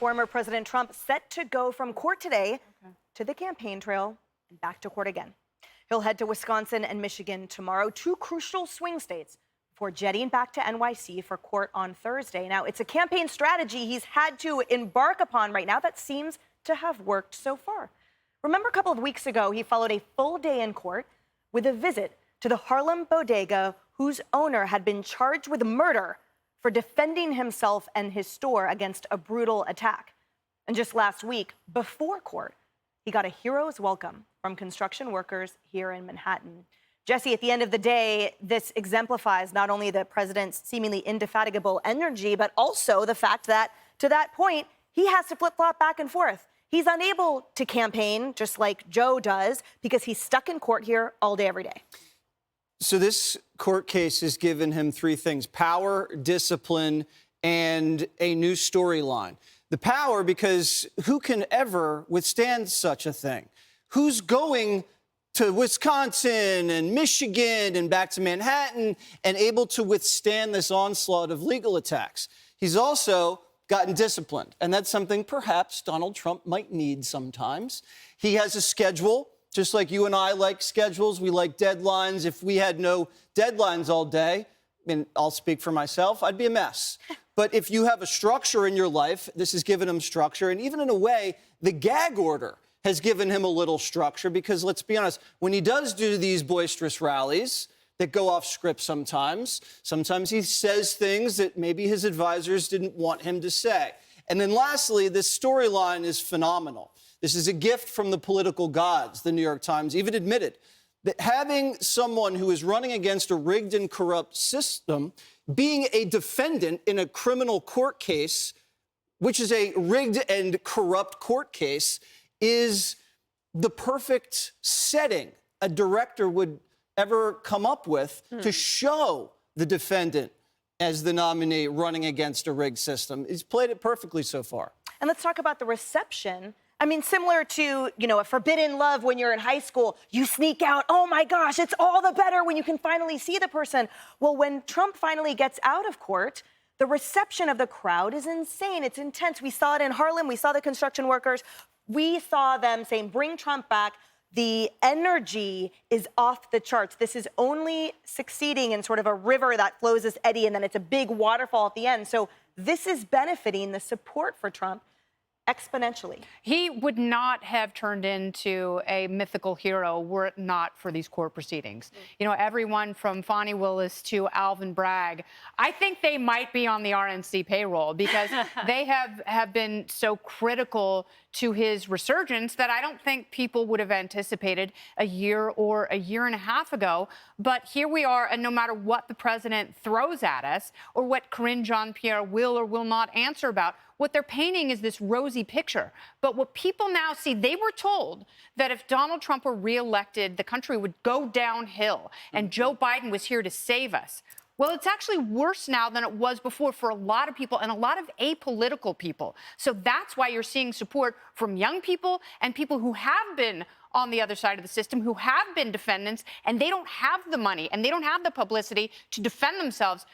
former President Trump set to go from court today to the campaign trail and back to court again. He'll head to Wisconsin and Michigan tomorrow, two crucial swing states, before jetting back to NYC for court on Thursday. Now, it's a campaign strategy he's had to embark upon right now that seems to have worked so far. Remember a couple of weeks ago, he followed a full day in court with a visit to the Harlem bodega whose owner had been charged with murder for defending himself and his store against a brutal attack. And just last week, before court, he got a hero's welcome from construction workers here in Manhattan. Jesse, at the end of the day, this exemplifies not only the president's seemingly indefatigable energy, but also the fact that, to that point, he has to flip-flop back and forth. He's unable to campaign, just like Joe does, because he's stuck in court here all day, every day. So this court case has given him three things: power, discipline, and a new storyline. The power, because who can ever withstand such a thing? Who's going to Wisconsin and Michigan and back to Manhattan and able to withstand this onslaught of legal attacks? He's also gotten disciplined, and that's something perhaps Donald Trump might need sometimes. He has a schedule. Just like you and I like schedules, we like deadlines. If we had no deadlines all day, and I'll speak for myself, I'd be a mess. But if you have a structure in your life, this has given him structure. And even in a way, the gag order has given him a little structure, because let's be honest, when he does do these boisterous rallies that go off script sometimes he says things that maybe his advisors didn't want him to say. And then lastly, this storyline is phenomenal. This is a gift from the political gods. The New York Times even admitted that having someone who is running against a rigged and corrupt system, being a defendant in a criminal court case, which is a rigged and corrupt court case, is the perfect setting a director would ever come up with to show the defendant as the nominee running against a rigged system. He's played it perfectly so far. And let's talk about the reception. I mean, similar to, a forbidden love when you're in high school, you sneak out, oh my gosh, it's all the better when you can finally see the person. Well, when Trump finally gets out of court, the reception of the crowd is insane. It's intense. We saw it in Harlem. We saw the construction workers. We saw them saying, bring Trump back. The energy is off the charts. This is only succeeding in sort of a river that flows this eddy, and then it's a big waterfall at the end. So this is benefiting the support for Trump exponentially. He would not have turned into a mythical hero were it not for these court proceedings. Everyone from Fonnie Willis to Alvin Bragg, I think they might be on the RNC payroll, because they have been so critical to his resurgence that I don't think people would have anticipated a year or a year and a half ago. But here we are, and no matter what the president throws at us or what Karine Jean-Pierre will or will not answer about, what they're painting is this rosy picture. But what people now see, they were told that if Donald Trump were reelected, the country would go downhill, and Joe Biden was here to save us. Well, it's actually worse now than it was before for a lot of people, and a lot of apolitical people. So that's why you're seeing support from young people and people who have been on the other side of the system, who have been defendants, and they don't have the money and they don't have the publicity to defend themselves.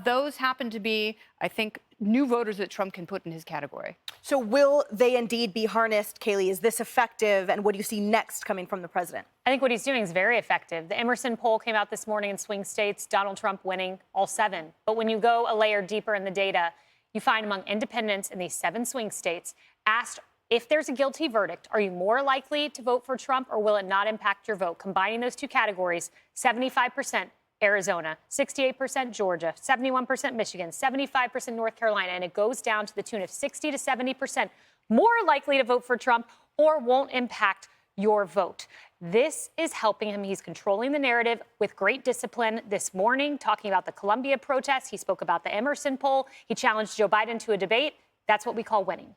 Those happen to be, I think, new voters that Trump can put in his category. So will they indeed be harnessed, Kaylee? Is this effective? And what do you see next coming from the president? I think what he's doing is very effective. The Emerson poll came out this morning in swing states, Donald Trump winning all 7. But when you go a layer deeper in the data, you find among independents in these 7 swing states, asked if there's a guilty verdict, are you more likely to vote for Trump, or will it not impact your vote? Combining those two categories, 75% Arizona, 68% Georgia, 71% Michigan, 75% North Carolina, and it goes down to the tune of 60 to 70% more likely to vote for Trump or won't impact your vote. This is helping him. He's controlling the narrative with great discipline. This morning, talking about the Columbia protests, he spoke about the Emerson poll. He challenged Joe Biden to a debate. That's what we call winning.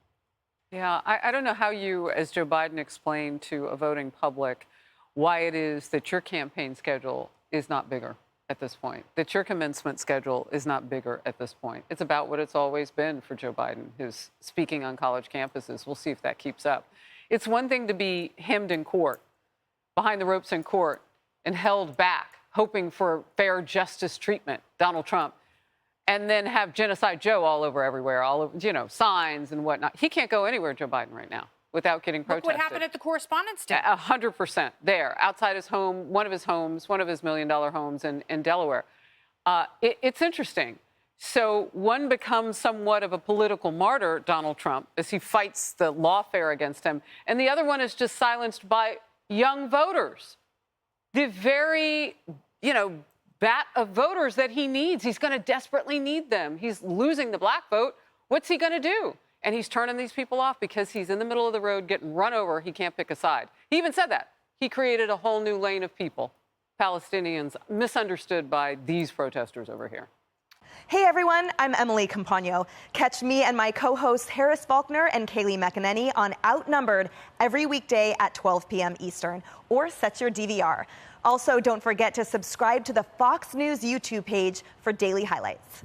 Yeah, I don't know how you, as Joe Biden, explain to a voting public why it is that your campaign schedule is not bigger at this point, that your commencement schedule is not bigger at this point. It's about what it's always been for Joe Biden, who's speaking on college campuses. We'll see if that keeps up. It's one thing to be hemmed in court, behind the ropes in court, and held back, hoping for fair justice treatment, Donald Trump. and then have Genocide Joe all over everywhere, all over, you know, signs and whatnot. He can't go anywhere, Joe Biden, right now without getting protested. Look what happened at the Correspondents' Dinner. 100% there, outside his home, one of his homes, one of his $1 million homes in Delaware. It's interesting. So one becomes somewhat of a political martyr, Donald Trump, as he fights the lawfare against him. And the other one is just silenced by young voters. The very, you know, bat of voters that he needs. He's going to desperately need them. He's losing the black vote. What's he going to do? And he's turning these people off because he's in the middle of the road getting run over. He can't pick a side. He even said that. He created a whole new lane of people, Palestinians, misunderstood by these protesters over here. Hey everyone, I'm Emily Campagno. Catch me and my co-hosts Harris Faulkner and Kaylee McEnany on Outnumbered every weekday at 12 p.m. Eastern, or set your DVR. Also, don't forget to subscribe to the Fox News YouTube page for daily highlights.